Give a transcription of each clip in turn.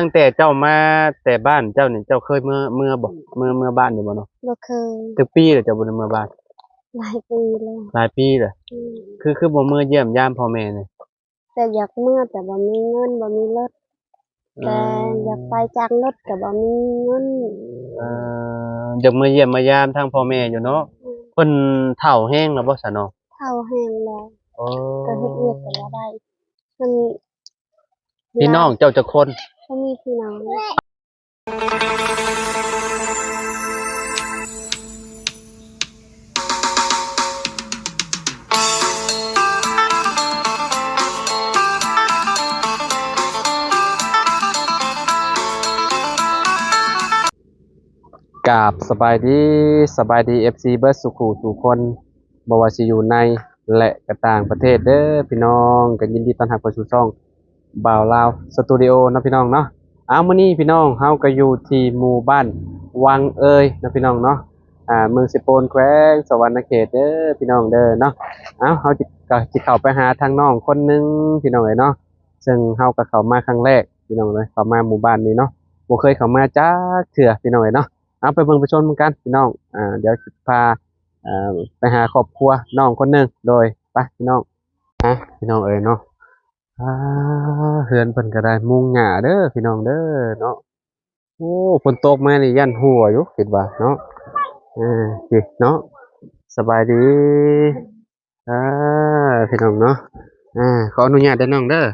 ตั้งแต่เจ้ามาแต่บ้านเจ้านี่เจ้าเคยเมื่อบ่เมื่อบ้านอยู่บ่เนาะบ่เคยจักปีแล้วเจ้าบ่ได้เมื่อบ้านหลายปีแล้วหลายปีแล้วอืมคือบ่เมื่อเยี่ยมยามพ่อแม่นี่แต่อยากเมื่อแต่บ่มีเงินบ่มีรถเอแต่อยากไปจ้างรถแต่บ่มีเงินออยากมาเยี่ยมมายามทางพ่อแม่อยู่เนาะเพิ่นเฒ่าแฮงแล้วบ่ซะเนาะเฒ่าแห้งแล้วอ๋อก็เฮ็ดเวียกก็บ่ได้มันพี่น้องเจ้าจักคนบ่มีพี่น้องกราบสบายดี FC เบิดสุขุทุกคนบ่ว่าสิอยู่ในและก็ต่างประเทศเด้อพี่น้องก็ยินดีต้อนรับเข้าสู่ช่องบ่าวลาวสตูดิโอเนาะพี่น้องเนาะมื้อนี้พี่น้องเฮาก็อยู่ที่หมู่บ้านวังเอยเนาะพี่น้องเนาะเมืองสิโปนแขวงสวรรณเขตเด้อพี่น้องเด้อเนาะเฮาสิเข้าไปหาทางน้องคนหนึงพี่น้องเอ้ยเนาะซึ่งเฮาก็เข้ามาครั้งแรกพี่น้องเอ้ยเข้ามาหมู่บ้านนี้เนาะบ่เคยเข้ามาจักเทื่อพี่น้องเอ้ยเนาะ เอาไปเบิ่งไปชมกันพี่น้องเดี๋ยวสิพาไปหาครอบครัวน้องคนหนึงโดยไปพี่น้องพี่น้องเอ้ยเนาะอ่าเฮือนเพิ่นก็ได้มุงหญ้าเด้อพี่น้องเด้อเนาะโอ้ฝนตกมานี่ยันหัวอยู่คิดว่าเนาะสิเนาะสบายดีอ่าพี่น้องเนาะขออนุญาตเด้อน้องเด้อ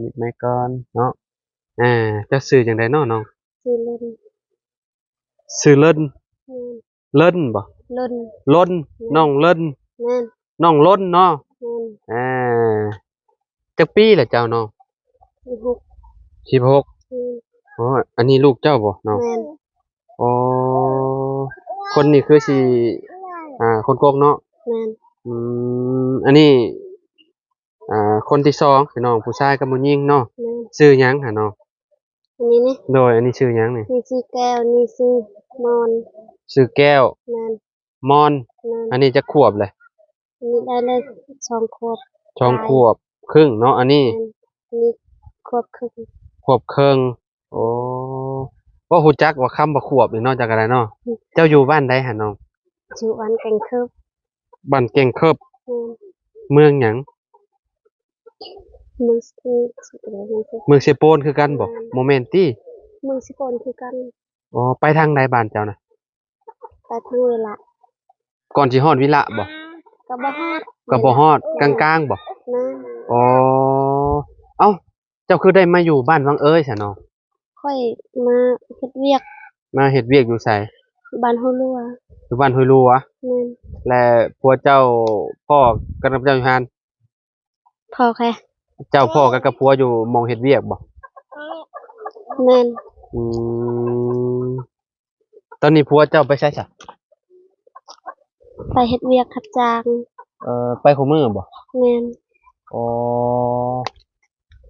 นิดไมค์ก่อนเนาะจะชื่อจังไดเนาะน้องชื่อเล่นชื่อเลิ่นแม่นเลิ่นบ่เล่นล้นน้องเลิ่น แม่นน้องล้นเนาะแม่นอ่าจักปีแหละเจ้าน้อง1616อืมอ๋ออันนี้ลูกเจ้าบ่น้องแม่นอ๋อคนนี้คือสิคนกกเนาะแม่นอือันนี้คนที่สองคือน้องผู้ชายกับผู้หญิงเนาะแม่นชื่อหยังหะน้องอันนี้นี่โดยอันนี้ชื่อหยังนี่นี่ชื่อแก้วนี่ชื่อมอนชื่อแก้วแม่นมอนแม่นอันนี้จักขวบเลยอันนี้ได้เลย2ขวบสองขวบครึ่งเนาะอันนี้แม่นอันนี้ขวบครึ่งขวบครึ่งโอ้ว่าฮู้จักว่าคำว่าขวบนี่เนาะจักอะไรเนาะเจ้าอยู่บ้านใดหะน้อง ชื่อวันแกงคืบบ้านแก่งเคิบแม่นเมืองหยังมึงสิสิอะไรนั่นสิเมืองเซโปนคือกันบ่โมเมนต์ติมึงสิก่อนคือกันอ๋อไปทางใดบ้านเจ้าน่ะไปทางเวลาก่อนสิฮอดวิระบ่ก็บ่ฮอดก็บ่ฮอดกลางๆบ่แม่น อ๋อเอ้าเจ้าคือได้มาอยู่บ้านวังเอยซะเนาะค่อยมาเฮ็ดเวียกมาเฮ็ดเวียกอยู่ไสบ้านฮู้รัวอยู่บ้านห้วยลัวแม่นและผัวเจ้าพ่อกับเจ้าอยู่หั่นพ่อแค่เจ้าพ่อกับผัวอยู่หม้องเฮ็ดเวียกบ่แม่นอืมตอนนี้ผัวเจ้าไปไสซะไปเฮ็ดเวียกรับจ้างไปคุมื้อบ่แม่นอ๋อ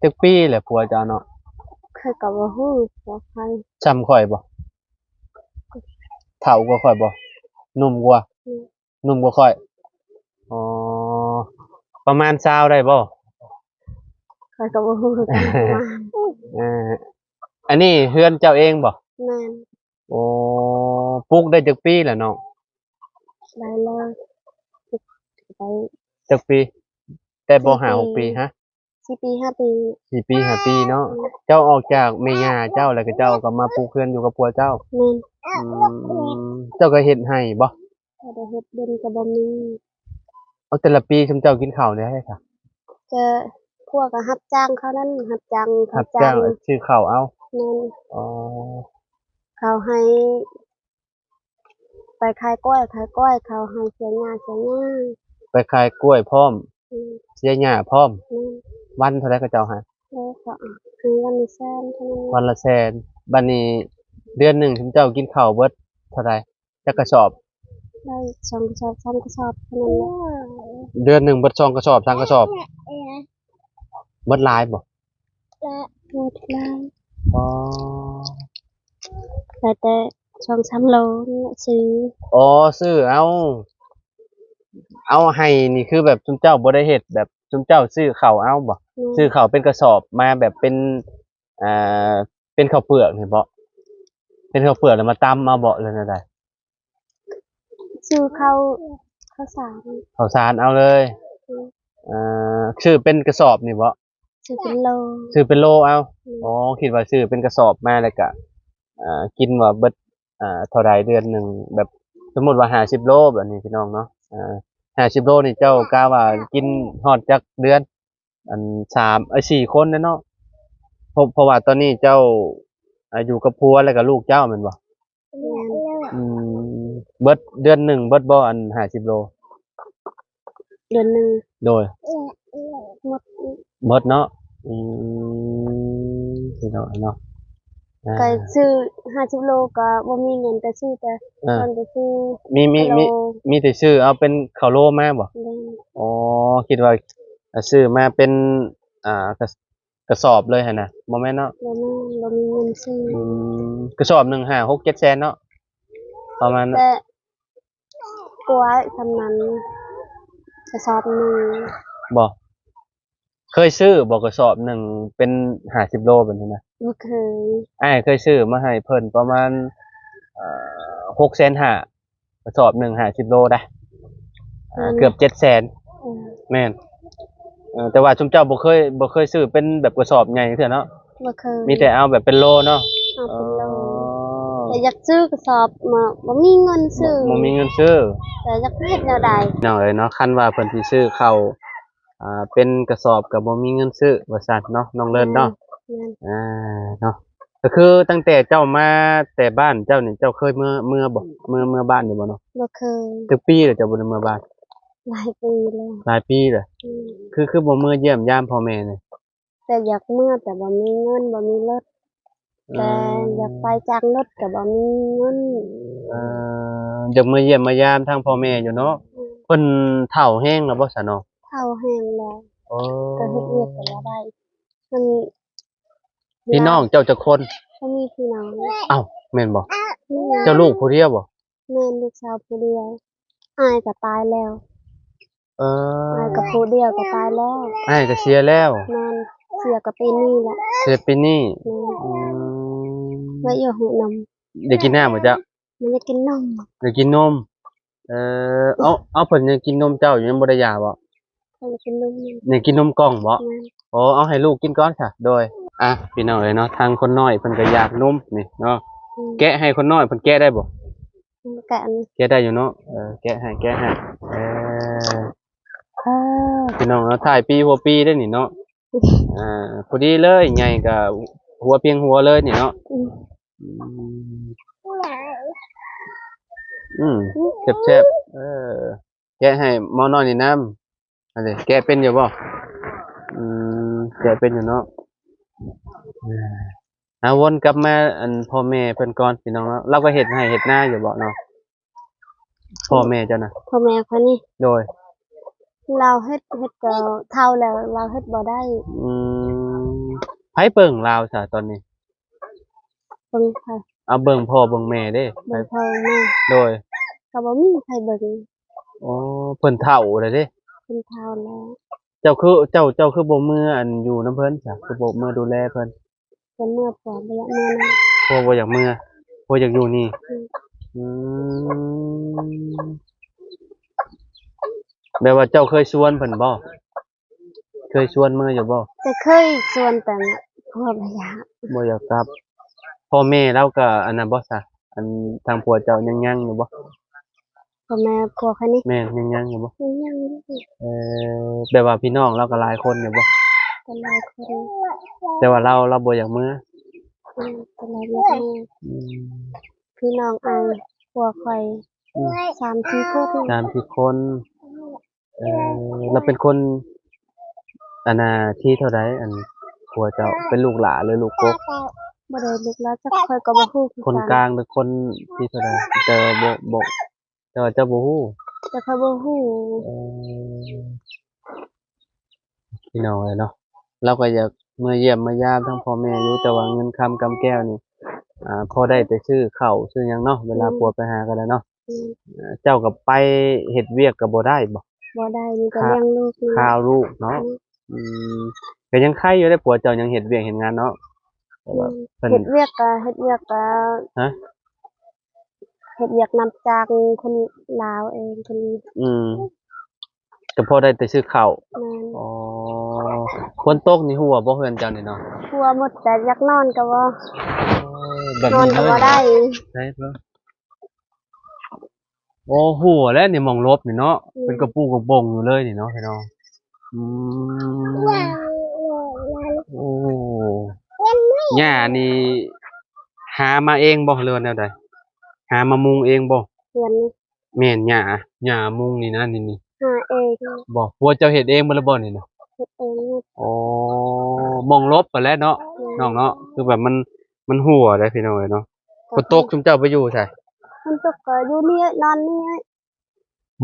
จักปีแหละผัวเจ้าเนาะ ข้อยก็บ่ฮู้ว่าใครจำข่อยบ่เฒ่ากว่าข่อยบ่หนุ่มกว่าอืมหนุ่มกว่าข่อยอ๋อประมาณ20ได้บ่ข้อยก็บ่ฮู้คือกันประมาณเอออันนี้เฮือนเจ้าเองบ่แม่นโอ้ปลูกได้จักปีแล้วน้องได้แล้วไปจักปีแต่บ่4 ห้าปีหกปีฮะ4 ปี 5 ปี4ปี5ปีเนาะเจ้าออกจากแม่ย่าเจ้าแล้วก็เจ้าก็มาปลูกเฮือนอยู่กับผัวเจ้าแม่นอืเจ้าก็เฮ็ดให้บ่บ่ได้เฮ็ดเดินก็บ่มีเอาแต่ละปีซุมเจ้ากินข้าวได้ค่ะจะพวกก็รับจ้างเขานั้นรับจ้างรับจ้างซื้อข้าวเอาแม่นอ๋อเขาให้ไปขายกล้วยเขาให้เสียหญ้าไปขายกล้วยพร้อมอืมเสียหญ้าพร้อมแม่นวันเท่าไรเขาเจ้าให้แล้วก็ให้วันละแสนเท่านั้นวันละแสนบัดนี้เดือนหนึ่งซุมเจ้ากินข้าวเบิดเท่าไรจักกระสอบได้2กระสอบ3กระสอบเท่านั้นแหละเดือนหนึ่งเบิด2กระสอบ3กระสอบเบิดหลายบ่หมดแล้ว อ๋อแต่2-3โลนี่แหละซื้ออ๋อซื้อเอาให้นี่คือแบบซุมเจ้าบ่ได้เฮ็ดแบบซุมเจ้าซื้อข้าวเอาบ่อืมซื้อข้าวเป็นกระสอบมาแบบเป็นอ่า เป็นข้าวเปลือกนี่บ่เป็นข้าวเปลือกแล้วมาตำมาบ่เลยนะได้ ชื่อเขาเขาสาร ข้าวสารเอาเลย ชื่อเป็นกระสอบนี่บ่ ชื่อเป็นโล ชื่อเป็นโลเอาอ๋อคิดว่าชื่อเป็นกระสอบมาแล้วก็กินว่าเบิดเท่าใดเดือนหนึงแบบสมมุติว่า50โลแบบนี้พี่น้องเนาะ50โลนี่เจ้ากะว่ากินฮอดจักเดือนอัน4คนเนาะเพราะว่าตอนนี้เจ้าอยู่กับผัวแล้วก็ลูกเจ้าแม่นบ่ แม่น อืมเบิดเดือนหนึ่งเบิดบ่อัน50โล เดือนหนึ่ง โดย หมด เบิดเนาะอืพี่น้องเนาะก็ซื้อ50โลก็บ่มีเงินแต่ซื้อแต่ อ่า ตอนจะซื้อ มี โล มีแต่ชื่อเอาเป็นข้าวโลมาบ่ แม่น อ๋อคิดว่าซื้อมาเป็นกระสอบเลยหั่นน่ะบ่แม่นเนาะ บ่มีเงินซื้อก ระสอบหนึง5 6 7แสนเนาะประมาณนั้น แต่กลัวทำนั้นกระสอบหนึง บ่เคยซื้อบ่กระสอบหนึ่งเป็น50โลแบบนี้นะ บ่เคย อ้ายเคยซื้อมาให้เพิ่นประมาณ6,500,000กระสอบหนึ่ง50โลได้เกือบ700,000 เออ แม่นแต่ว่าชุมเจ้าบ่เคยซื้อเป็นแบบกระสอบใหญ่เทื่อเนาะ บ่เคย มีแต่เอาแบบเป็นโลเนาะ เอาเป็นโลแต่อยากซื้อกระสอบมาบ่มีเงินซื้อ บ่มีเงินซื้อ แต่อยากเฮ็ดแนวใด น้องเอ้ยเนาะคันว่าเพิ่นสิซื้อเข้าวเป็นกระสอบก็บ่มีเงินซื้อว่าซั่นเนาะน้องเลิศเนาะ แม่น เนาะก็คือตั้งแต่เจ้ามาแต่บ้านเจ้านี่เจ้าเคยเมื่อบ่เมื่อบ้านอยู่บ่เนาะ บ่เคย จักปีแล้วเจ้าบ่ได้เมื่อบ้าน หลายปีแล้ว หลายปีแล้ว อืม คือบ่เมื่อเยี่ยมยามพ่อแม่นี่ แต่อยากเมื่อแต่บ่มีเงินบ่มีรถแต่อยากไปจ้างรถก็บ่มีเงิน อยากมาเยี่ยมมายามทางพ่อแม่อยู่เนาะเพิ่นเฒ่าแฮงแล้วบ่ซะเนาะ เฒ่าแห้งแล้ว อ๋อ ก็เฮ็ดเวียกก็บ่ได้มัน พี่น้องเจ้าจักคน บ่มีพี่น้อง อ้าวแม่นบ่ นี่ เจ้าลูกผู้เดียวบ่ แม่ลูกสาวผู้เดียวอ้ายก็ตายแล้ว เออ อ้ายกับผู้เดียวก็ตายแล้ว อ้ายก็เสียแล้ว แม่นเสียก็ปีนี้แหละ เสียปีนี้ แม่น อืม ไว้อยู่หูนม ได้กินน้ำบ่จ๊ะ มันจะกินนม ได้กินนมเอาเพิ่นยังกินนมเจ้าอยู่ยังบ่ได้ยาบ่ มันจะกินนม นี่กินนมกล่องบ่ แม่น อ๋อเอาให้ลูกกินก่อนค่ะโดยพี่น้องเอ้ยเนาะทางคนน้อยเพิ่นก็อยากนมนี่เนาะแกะให้คนน้อยเพิ่นแกะได้บ่ กะอัน แกะได้อยู่เนาะแกะให้เอพี่น้องเอาถ่ายปีหัวปีได้นี่เนาะพอดีเลยใหญ่ก็หัวเพียงหัวเลยนี่เนาะ อืม อืมแซ่บๆแกะให้หมอน้อยนี่นำอันนี้แกะเป็นอยู่บ่แกะเป็นอยู่เนาะวนกลับมาอันพ่อแม่เพิ่นก่อนพี่น้องเนาะเราก็เฮ็ดให้เฮ็ดนาอยู่บ่เนาะพ่อแม่เจ้าน่ะ พ่อแม่คนนี้ โดย เราเฮ็ดก็เท่าแล้วเราเฮ็ดบ่ได้ ไผเบิ่งลาวซะตอนนี้ เบิ่งไผ เอาเบิ่งพ่อเบิ่งแม่เด้ เบิ่งพ่อแม่ โดย ก็บ่มีใครเบิ่ง อ๋อเพิ่นเฒ่าแล้วเด้ เพิ่นเท่าแล้ว เจ้าคือบ่มืออันอยู่นํเพิ่นจ้ะคือบ่มือดูแลเพิ่น เพิ่นเมื่อพอบ่อยากเมื่อนะ เพราะบ่อยากมือบ่อยากอยู่นี่อืมแปลว่าเจ้าเคยชวนเพิ่นบ่เคยชวนมืออยู่บ่ แต่เคยชวนแต่พ่อบ่อยาก บ่อยากกลับพ่อแม่เราก็อันนั้นบ่ซะอันทางผัวเจ้ายังอยู่บ่ พ่อแม่พวกคนนี้ แม่ยังอยู่บ่ ยังอยู่ แปลว่าพี่น้องเราก็หลายคนอยู่บ่ แต่หลายคน แต่ว่าเราบ่อยากมือ แต่หลายอยากเมื่อ อืม พี่น้องอายพวกข่อย3-4คน 3-4คนเราเป็นคนอันน่ะที่เท่าใดอันผัวเจ้าเป็นลูกหลาหรือลูกกก บ่ได้ลึกแล้วจักข่อยก็บ่ฮู้คือ คนกลางหรือคนที่เท่าใดแต่บ่แต่ว่าเจ้าบ่ฮู้ แต่ข่อยบ่ฮู้ พี่น้องเนาะเราก็อยากมาเยี่ยมมายามทั้งพ่อแม่อยู่แต่ว่าเงินคำกำแก้วนี่พอได้แต่ซื้อข้าวซื้อหยังเนาะเวลาผัวไปหาก็ได้เนาะเจ้าก็ไปเฮ็ดเวียกก็บ่ได้บ่ บ่ได้มีแต่เลี้ยงลูกนี่ ข้าวลูกเนาะอืมก็ยังไข่อยู่ได้ผัวเจ้ายังเฮ็ดเวียกเฮ็ดงานเนาะ แต่ว่าเพิ่น เฮ็ดเวียกก็เฮ็ดเวียกก็ ฮะ เฮ็ดเวียกนำจากคนลาวเองคน อืมก็พอได้แต่ซื้อข้าว แม่น อ๋อฝนตกนี่หัวบ่เฮือนเจ้านี่เนาะ กลัวหมดแต่อยากนอนก็บ่ แบบ นอน นี้ ก็ เล บ่ ย ได้ ได้เพิ่นโอ้หัวแล้วนี่หมองลบนี่เนาะเป็นกระปูกระบงอยู่เลยนี่เนาะพี่น้องอืมโอ้หญ้านี่หามาเองบ่หรือว่าแนวใดหามามุงเองบ่ เพื่อนนี่ แม่นหญ้ามุงนี่นะนี่ หาเอง บ่ผัวเจ้าเฮ็ดเองบ่ล่ะบ่นี่นะ เฮ็ดเอง อ๋อมองลบไปแล้วเนาะน้องเนาะคือแบบมันหัวได้พี่น้องเอ้ยเนาะฝนตกชุมเจ้าไปอยู่ใช่ มันตกก็อยู่นี่นอนนี่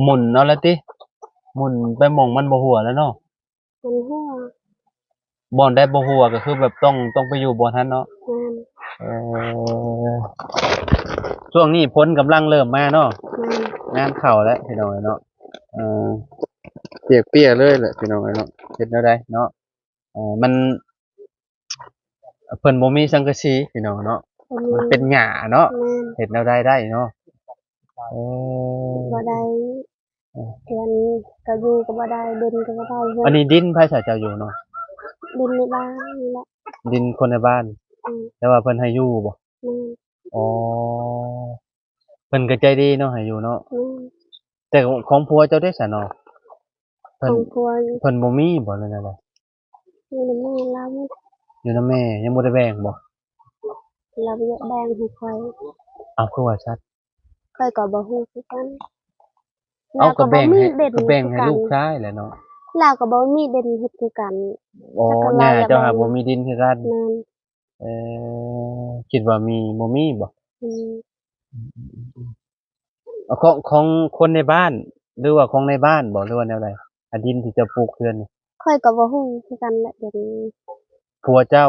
หมุนเอาละติหมุนไปหม่องมันบ่หัวแล้วเนาะ มันหัว บ่อนได้บ่หัวก็คือแบบต้องไปอยู่บ่อนนั้นเนาะ แม่น เออช่วงนี้ฝนกำลังเริ่มมาเนาะ แม่น งานเข้าแล้วพี่น้องเอ้ยเนาะเออเปียกๆเลยแหละพี่น้องเอ้ยเนาะเฮ็ดแนวใดเนาะมันเพิ่นบ่มีสังกะสีพี่น้องเนาะ มันเป็นหญ้าเนาะ แม่น เฮ็ดแนวใดได้เนาะเออ บ่ได้เพื่อนก็อยู่ก็บ่ได้เดินก็บ่ได้เพื่อ อั น นนี้ดินไผเขาเจ้าอยู่เนาะ ดินในบ้านนี่แหละ ดินคนในบ้าน อืม แต่ว่าเพิ่นให้อยู่บ่ แม่น อ๋อเพิ่นก็ใจดีเนาะให้อยู่เนาะ แม่น แต่ของผัวเจ้าได้ซะเนาะ ข เพิ่น องครัว เพิ่นบ่มีบ่เลยนะล่ะ นี่แม่เรา อยู่นำแม่ยังบ่ได้แบ่งบ่ เราเยอะแบ่งให้ค่อย เอาคือว่าชัด ค่อยก็บ่ฮู้คือกัน เอาก็แบ่งให้ เด่น ก็แบ่งให้ คือ ลูก กัน ชายแหละเนาะ เราก็บ่มีเด่นเฮ็ดคือกัน อ๋อ จักรวาล ย่าเจ้า ละ หา แบ่ง บ่มีดินคือกัน แม่น เอคิดว่ามีบ่มีบ่ อืม เอาของคนในบ้าน หรือว่าของในบ้านบ่หรือว่าแนวใดอะดินที่จะปลูกเรือนนี่ ค่อยก็บ่ฮู้คือกันแหละเดี๋ยวนี้ ผัวเจ้า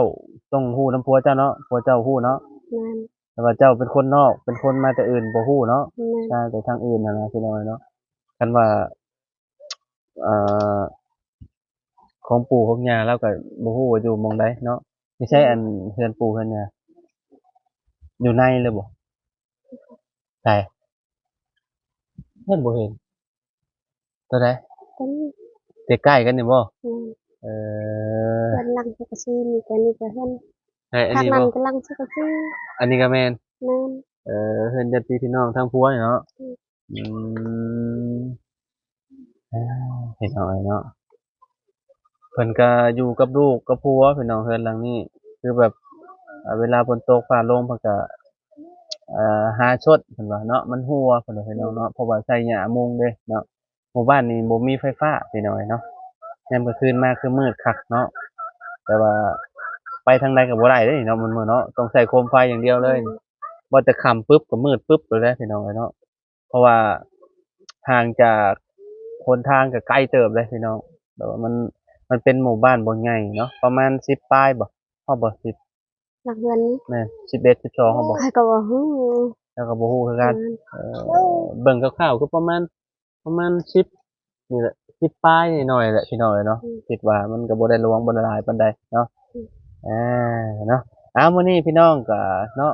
ต้องฮู้นำผัวเจ้าเนาะผัวเจ้าฮู้เนาะ แม่น แต่ว่าเจ้าเป็นคนนอกเป็นคนมาแต่อื่นบ่ฮู้เนาะ แม่น ใช่แต่ทางอื่นน่ะนะพี่น้อยเนาะคันว่าเอ่อของปู่ของย่าเราก็บ่ฮู้ว่าอยู่หม้องใดเนาะไม่ใช่อันเฮือนปู่เฮือนย่าอยู่ในเลยบ่ใช่เพิ่นบ่เห็นตัวใด ตอนนี้ ใกล้ๆกันนี่บ่ แม่น เออ เพิ่นลังสักกะซีนี่ก็นี่ก็เฮ็ด ใช่อัน ทาง นี้ นั้ บ่ นก็ลังสักกะซี อันนี้ก็แม่น แม่น เฮือนญาติพี่น้องทางผัวนี่เนาะ อืม อืมอ่าพี่น้อยเนาะ เพิ่นก็อยู่กับลูกกับผัวพี่น้องเฮือนหลังนี้คือแบบเวลาฝนตกฟ้าโล่งเพิ่นก็หาชดเพิ่นว่าเนาะมันหัวเพิ่นว่าพี่น้องเนาะเพราะว่าใช้หญ้ามุงเด้เนาะหมู่บ้านนี้บ่มีไฟฟ้าพี่น้อยเนาะยามกลางคืนมาคือมืดคักเนาะแต่ว่าไปทางใดก็บ่ได้เด้เนาะมันมืดเนาะต้องใช้โคมไฟอย่างเดียวเลยบ่แต่ค่ำปึ๊บก็มืดปึ๊บเลยเด้พี่น้องเอ้ยเนาะเพราะว่าห่างจากหนทางก็ไกลเติบเลยพี่น้องแต่ว่ามันเป็นหมู่บ้านบ่ใหญ่เนาะประมาณ10ปลายบ่ฮอดบ่10หลักเดือนนี้ แม่น11 12ฮอดบ่ ค่อยก็บ่ฮู้ แล้วก็บ่ฮู้คือ แม่ กัน น เบิ่งคร่าวๆก็ประมาณ10นี่แหละ10ปลายหน่อยๆแหละพี่น้องเอ้ยเนาะคิดว่ามันก็บ่ได้หลวงบ่ได้หลายปานใดเนาะอาเนาะมื้อนี้พี่น้องก็เนาะ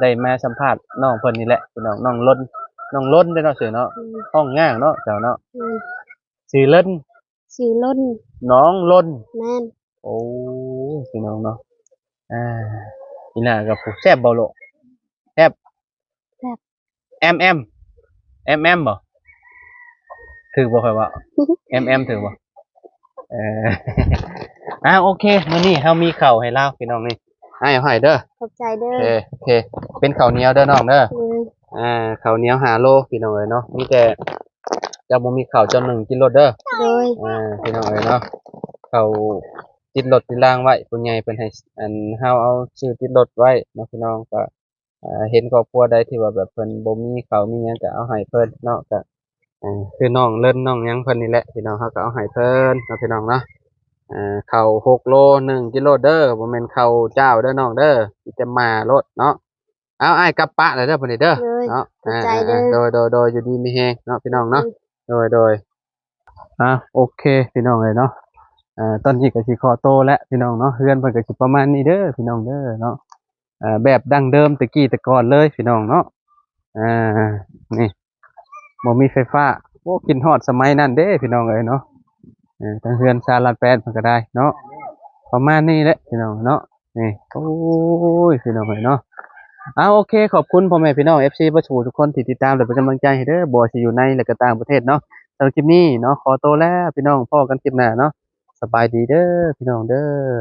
ได้มาสัมภาษณ์น้องเพิ่นนี่แหละพี่น้องน้องล้นเด้อเนาะชื่อเนาะ อืม ห้องย่างเนาะเจ้าเนาะ แม่น ชื่อเล่น สิล้น น้องล้น แม่น โอ้พี่น้องเนาะอีหน้ากับผู้แซ่บบ่ลูกแซ่บ แซ่บ แอมบ่ถือบ่ค่อยว่าแอมถือบ่เออ โอเคมื้อนี้เฮามีข้าวให้ลาวพี่น้องนี่ให้เอาให้เด้อ ขอบใจเด้ โอเคเป็นข้าวเหนียวเด้อน้องเด้อ เลย ข้าวเหนียว5โลพี่น้องเอ้ยเนาะมีแต่เจ้าบ่มีข้าวเจ้า1กินรถเด้อ โดย พี่น้องเอ้ยเนาะเขาติดรถติดรางไว้ผู้ใหญ่เพิ่นให้เฮาเอาชื่อติดรถไว้เนาะพี่น้องก็เห็นครอบครัวใดที่ว่าแบบเพิ่นบ่มีข้าวมีหยังก็เอาให้เพิ่นเนาะก็คือน้องเลินน้องหยังเพิ่นนี่แหละพี่น้องเฮาก็เอาให้เพิ่นเนาะพี่น้องเนาะข้าว6โล1กิโลเด้อบ่แม่นข้าวเจ้าเด้อน้องเด้อสิจะมารถเนาะเอาอ้ายกลับปะเลยเด้อเพิ่นนี่เด้อ เลย เนาะ ขอบใจเด้อ โดยอยู่ดีมีแฮงเนาะพี่น้องเนาะโดยโอเคพี่น้องเลยเนาะ ตอนนี้ก็สิขอโตแล้วพี่น้องเนาะเฮือนเพิ่นก็สิประมาณนี้เด้อพี่น้องเด้อเนาะแบบดั้งเดิมแต่กี้แต่ก่อนเลยพี่น้องเนาะอ่านี่บ่มีไฟฟ้าโอ้กินฮอดสมัยนั้นเด้พี่น้องเอ้ยเนาะทางเฮือนซาลาดแปดเพิ่นก็ได้เนาะประมาณนี้แหละพี่น้องเนาะนี่โอ้ยพี่น้องเอ้ยเนาะโอเคขอบคุณพ่อแม่พี่น้อง FC เบ่สู่ทุกคนที่ติดตามและเป็นกำลังใจให้เด้อบ่ว่าสิอยู่ในและก็ต่างประเทศเนาะสำหรับคลิปนี้เนาะขอตัวแล้วพี่น้องพอกันคลิปหน้าเนาะสบายดีเด้อพี่น้องเด้อ